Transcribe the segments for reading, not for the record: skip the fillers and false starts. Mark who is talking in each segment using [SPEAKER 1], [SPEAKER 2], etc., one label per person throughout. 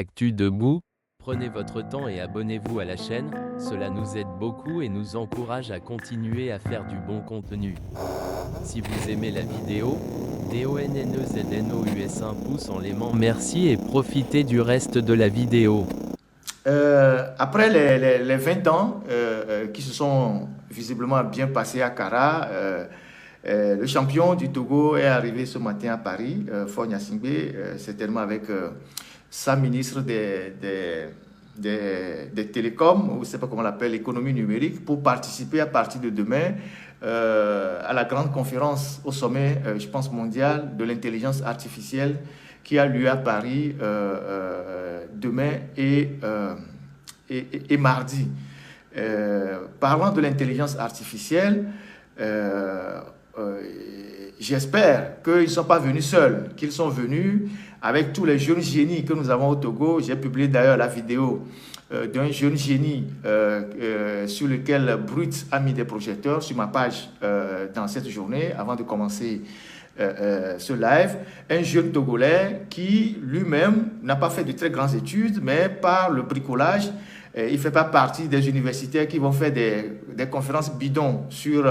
[SPEAKER 1] Actu Debout, prenez votre temps et abonnez-vous à la chaîne, cela nous aide beaucoup et nous encourage à continuer à faire du bon contenu. Si vous aimez la vidéo, DONNEZNOUS un pouce en l'aimant, merci et profitez du reste de la vidéo.
[SPEAKER 2] Après les 20 ans qui se sont visiblement bien passés à Kara, le champion du Togo est arrivé ce matin à Paris, Faure Gnassingbé, certainement avec sa ministre des télécoms, ou je ne sais pas comment on l'appelle, l'économie numérique, pour participer à partir de demain à la grande conférence au sommet, je pense, mondial de l'intelligence artificielle qui a lieu à Paris demain et mardi. Parlant de l'intelligence artificielle, j'espère qu'ils ne sont pas venus seuls, qu'ils sont venus avec tous les jeunes génies que nous avons au Togo. J'ai publié d'ailleurs la vidéo d'un jeune génie sur lequel Brut a mis des projecteurs sur ma page dans cette journée avant de commencer ce live. Un jeune Togolais qui lui-même n'a pas fait de très grandes études, mais par le bricolage, il ne fait pas partie des universitaires qui vont faire des conférences bidons sur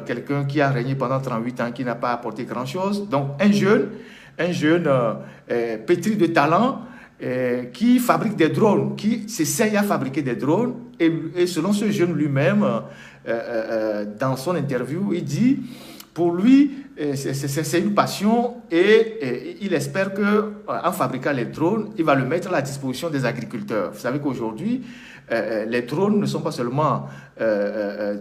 [SPEAKER 2] quelqu'un qui a régné pendant 38 ans, qui n'a pas apporté grand-chose. Donc un jeune pétri de talent, qui fabrique des drones, qui s'essaye à fabriquer des drones. Et selon ce jeune lui-même, dans son interview, il dit, pour lui, c'est une passion et il espère qu'en fabriquant les drones, il va le mettre à la disposition des agriculteurs. Vous savez qu'aujourd'hui, les drones ne sont pas seulement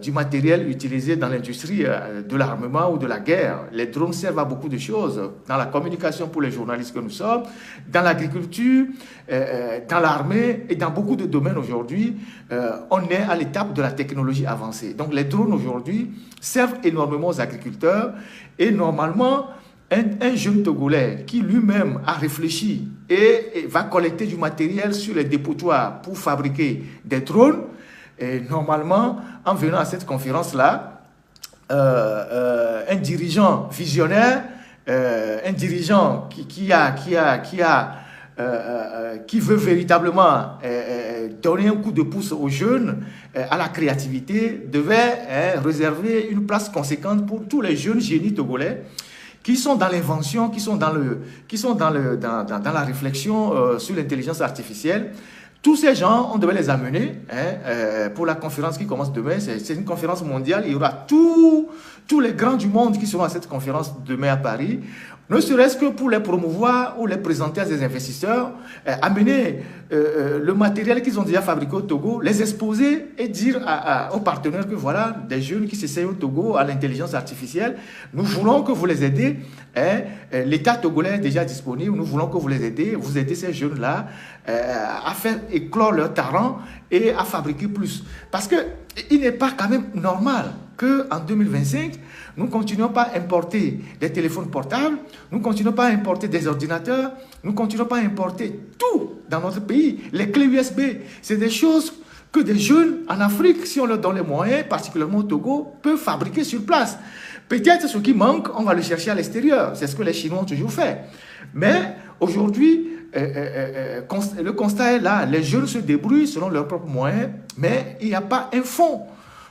[SPEAKER 2] du matériel utilisé dans l'industrie de l'armement ou de la guerre. Les drones servent à beaucoup de choses, dans la communication pour les journalistes que nous sommes, dans l'agriculture, dans l'armée et dans beaucoup de domaines aujourd'hui. On est à l'étape de la technologie avancée. Donc les drones aujourd'hui servent énormément aux agriculteurs et normalement, un jeune Togolais qui lui-même a réfléchi et va collecter du matériel sur les dépotoirs pour fabriquer des drones, et normalement, en venant à cette conférence-là, un dirigeant visionnaire, un dirigeant qui veut véritablement donner un coup de pouce aux jeunes, à la créativité, devait réserver une place conséquente pour tous les jeunes génies togolais qui sont dans l'invention, qui sont dans la réflexion sur l'intelligence artificielle. Tous ces gens, on devait les amener pour la conférence qui commence demain. C'est une conférence mondiale. Il y aura tous les grands du monde qui seront à cette conférence demain à Paris. Ne serait-ce que pour les promouvoir ou les présenter à des investisseurs, amener le matériel qu'ils ont déjà fabriqué au Togo, les exposer et dire aux partenaires que voilà, des jeunes qui s'essayent au Togo à l'intelligence artificielle, nous voulons que vous les aidez. L'État togolais est déjà disponible, nous voulons que vous les aidez, vous aidez ces jeunes-là à faire éclore leur talent et à fabriquer plus. Parce qu'il n'est pas quand même normal qu'en 2025, nous ne continuons pas à importer des téléphones portables, nous ne continuons pas à importer des ordinateurs, nous ne continuons pas à importer tout dans notre pays. Les clés USB, c'est des choses que des jeunes en Afrique, si on leur donne les moyens, particulièrement au Togo, peuvent fabriquer sur place. Peut-être ce qui manque, on va le chercher à l'extérieur. C'est ce que les Chinois ont toujours fait. Mais aujourd'hui, le constat est là. Les jeunes se débrouillent selon leurs propres moyens, mais il n'y a pas un fonds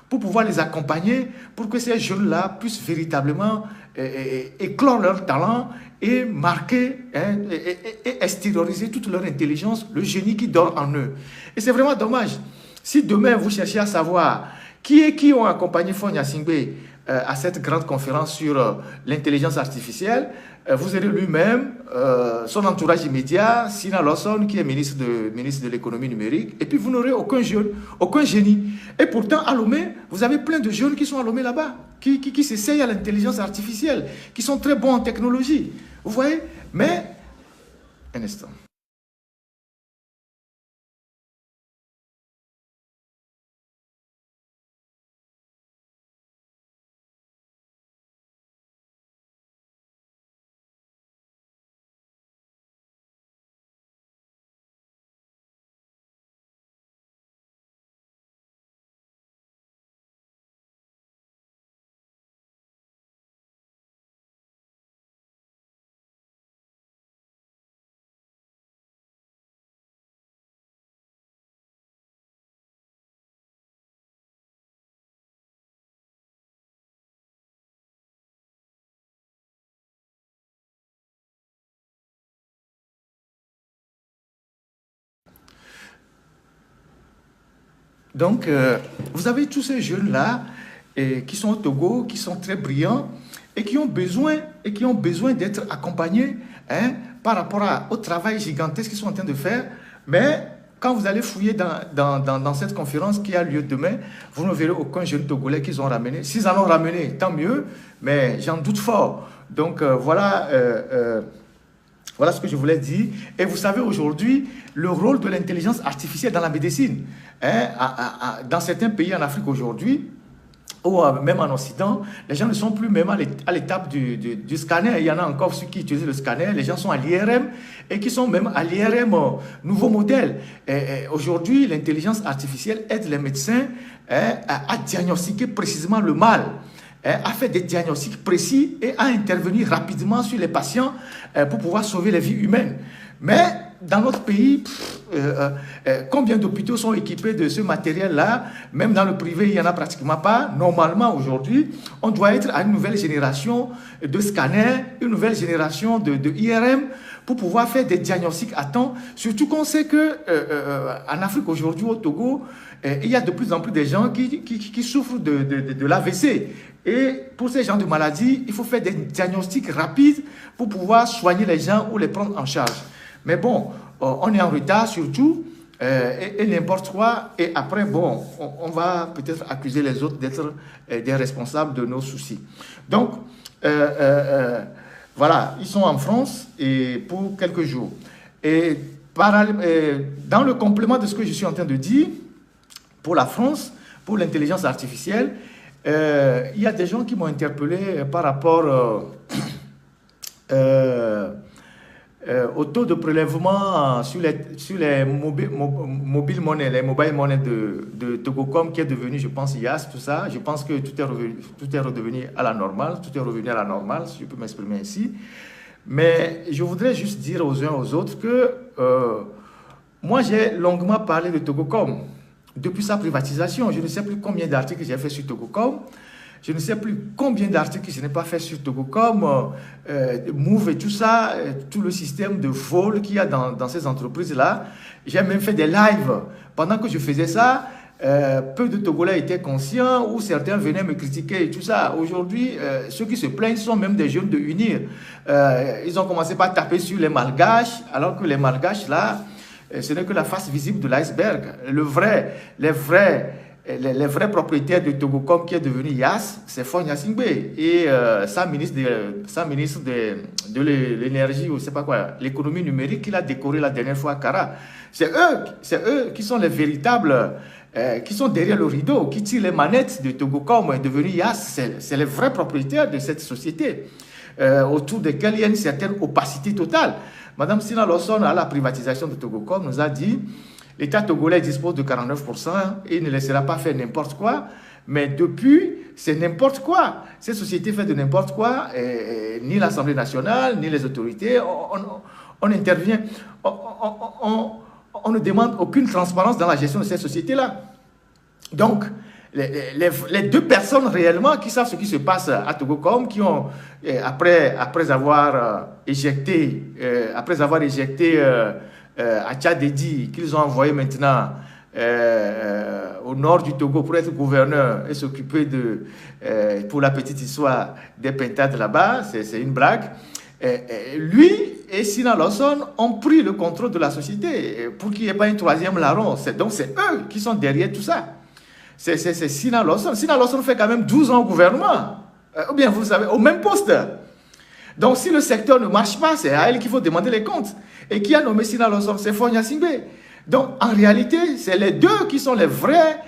[SPEAKER 2] pour pouvoir les accompagner, pour que ces jeunes-là puissent véritablement éclore leur talent et marquer et extérioriser toute leur intelligence, le génie qui dort en eux. Et c'est vraiment dommage. Si demain vous cherchez à savoir qui ont accompagné Faure Gnassingbé à cette grande conférence sur l'intelligence artificielle, vous aurez lui-même, son entourage immédiat, Sina Lawson, qui est ministre de l'économie numérique, et puis vous n'aurez aucun jeune, aucun génie. Et pourtant, à Lomé, vous avez plein de jeunes qui sont à Lomé là-bas, qui s'essayent à l'intelligence artificielle, qui sont très bons en technologie. Vous voyez? Mais, un instant. Donc, vous avez tous ces jeunes-là qui sont au Togo, qui sont très brillants et qui ont besoin d'être accompagnés par rapport au travail gigantesque qu'ils sont en train de faire. Mais quand vous allez fouiller dans cette conférence qui a lieu demain, vous ne verrez aucun jeune Togolais qu'ils ont ramené. S'ils en ont ramené, tant mieux, mais j'en doute fort. Donc, voilà ce que je voulais dire. Et vous savez aujourd'hui le rôle de l'intelligence artificielle dans la médecine. Dans certains pays en Afrique aujourd'hui, ou même en Occident, les gens ne sont plus même à l'étape du scanner. Il y en a encore ceux qui utilisent le scanner. Les gens sont à l'IRM et qui sont même à l'IRM nouveau modèle. Aujourd'hui, l'intelligence artificielle aide les médecins à diagnostiquer précisément le mal, à faire des diagnostics précis et à intervenir rapidement sur les patients pour pouvoir sauver les vies humaines. Mais dans notre pays, combien d'hôpitaux sont équipés de ce matériel-là? Même dans le privé, il n'y en a pratiquement pas. Normalement, aujourd'hui, on doit être à une nouvelle génération de scanners, une nouvelle génération de IRM pour pouvoir faire des diagnostics à temps. Surtout qu'on sait qu'en Afrique aujourd'hui, au Togo, il y a de plus en plus de gens qui souffrent de l'AVC. Et pour ces gens de maladies, il faut faire des diagnostics rapides pour pouvoir soigner les gens ou les prendre en charge. Mais bon, on est en retard surtout, et n'importe quoi. Et après, bon, on va peut-être accuser les autres d'être des responsables de nos soucis. Donc, voilà, ils sont en France et pour quelques jours. Et dans le complément de ce que je suis en train de dire, pour la France, pour l'intelligence artificielle, il y a des gens qui m'ont interpellé par rapport au taux de prélèvement sur les mobile money, les mobile money de Togocom qui est devenu, je pense, IAS, tout ça. Je pense que tout est redevenu à la normale, tout est revenu à la normale, si je peux m'exprimer ainsi. Mais je voudrais juste dire aux uns aux autres que moi, j'ai longuement parlé de Togocom depuis sa privatisation. Je ne sais plus combien d'articles j'ai fait sur Togocom. Je ne sais plus combien d'articles je n'ai pas fait sur Togocom, Move et tout ça, tout le système de vol qu'il y a dans ces entreprises-là. J'ai même fait des lives. Pendant que je faisais ça, peu de Togolais étaient conscients ou certains venaient me critiquer et tout ça. Aujourd'hui, ceux qui se plaignent sont même des jeunes de UNIR. Ils ont commencé par taper sur les Malgaches, alors que les Malgaches, là, ce n'est que la face visible de l'iceberg. Les vrais propriétaires de Togocom qui est devenu YAS, c'est Faure Gnassingbé et sa ministre de l'énergie, ou je sais pas quoi, l'économie numérique qu'il a décoré la dernière fois à Kara. C'est eux qui sont les véritables, qui sont derrière le rideau, qui tirent les manettes de Togocom est devenu YAS. C'est les vrais propriétaires de cette société, autour desquels il y a une certaine opacité totale. Madame Sina Lawson, à la privatisation de Togocom, nous a dit l'État togolais dispose de 49% et il ne laissera pas faire n'importe quoi. Mais depuis, c'est n'importe quoi. Cette société fait de n'importe quoi. Ni l'Assemblée nationale, ni les autorités. On intervient. On ne demande aucune transparence dans la gestion de cette société-là. Donc, les deux personnes réellement qui savent ce qui se passe à Togocom, qui ont, après avoir éjecté à Tchadédi, qu'ils ont envoyé maintenant au nord du Togo pour être gouverneur et s'occuper pour la petite histoire des pintades là-bas, c'est une blague. Lui et Sina Lawson ont pris le contrôle de la société pour qu'il n'y ait pas un troisième larron. Donc c'est eux qui sont derrière tout ça. C'est Sina Lawson. Sina Lawson fait quand même 12 ans au gouvernement. Ou bien vous savez, au même poste. Donc si le secteur ne marche pas, c'est à elle qu'il faut demander les comptes. Et qui a nommé Sina Lawson? C'est Faure Gnassingbé. Donc en réalité, c'est les deux qui sont les vrais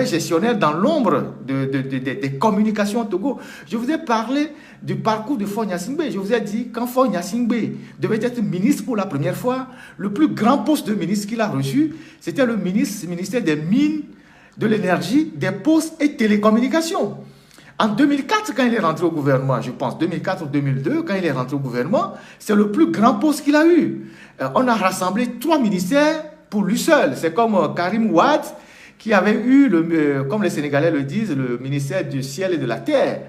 [SPEAKER 2] gestionnaires dans l'ombre des communications au Togo. Je vous ai parlé du parcours de Faure Gnassingbé. Je vous ai dit, quand Faure Gnassingbé devait être ministre pour la première fois, le plus grand poste de ministre qu'il a reçu, c'était le ministère des Mines, de l'Énergie, des Postes et Télécommunications. En 2004, quand il est rentré au gouvernement, je pense 2004 ou 2002, quand il est rentré au gouvernement, c'est le plus grand poste qu'il a eu. On a rassemblé 3 ministères pour lui seul. C'est comme Karim Wade, qui avait eu, comme les Sénégalais le disent, le ministère du ciel et de la terre.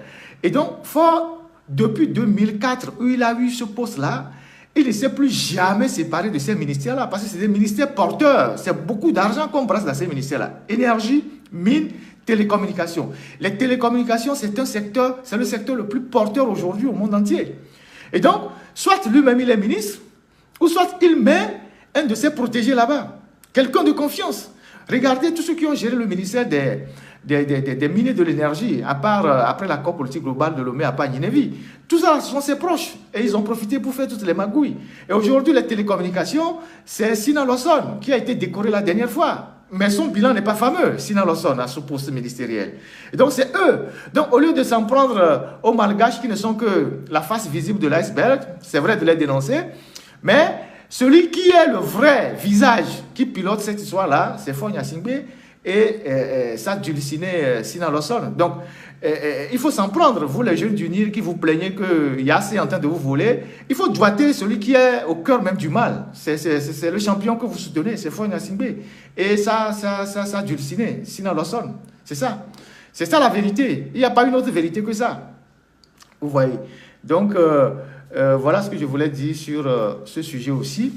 [SPEAKER 2] Et donc, Faure, depuis 2004, où il a eu ce poste-là, il ne s'est plus jamais séparé de ces ministères-là, parce que c'est des ministères porteurs. C'est beaucoup d'argent qu'on brasse dans ces ministères-là. Énergie, mine, télécommunications. Les télécommunications, c'est un secteur, c'est le secteur le plus porteur aujourd'hui au monde entier. Et donc, soit lui-même il est ministre, ou soit il met un de ses protégés là-bas. Quelqu'un de confiance. Regardez tous ceux qui ont géré le ministère des mines et de l'énergie, à part après la COP politique globale de Lomé à Pagninevi. Tout ça, ce sont ses proches. Et ils ont profité pour faire toutes les magouilles. Et aujourd'hui, les télécommunications, c'est Sina Lawson qui a été décoré la dernière fois. Mais son bilan n'est pas fameux, Sina Lawson, à ce poste ministériel. Et donc, c'est eux. Donc, au lieu de s'en prendre aux malgaches qui ne sont que la face visible de l'iceberg, c'est vrai de les dénoncer, mais celui qui est le vrai visage qui pilote cette histoire-là, c'est Fonya Singbe et ça dulciné Sina Lawson. Donc, il faut s'en prendre, vous les jeunes du Nil qui vous plaignez que Yassé est en train de vous voler. Il faut doiter celui qui est au cœur même du mal. C'est le champion que vous soutenez, c'est Fonya Singbe. Et ça dulciné Sina Lawson. C'est ça. C'est ça la vérité. Il n'y a pas une autre vérité que ça. Vous voyez. Donc, voilà ce que je voulais dire sur ce sujet aussi.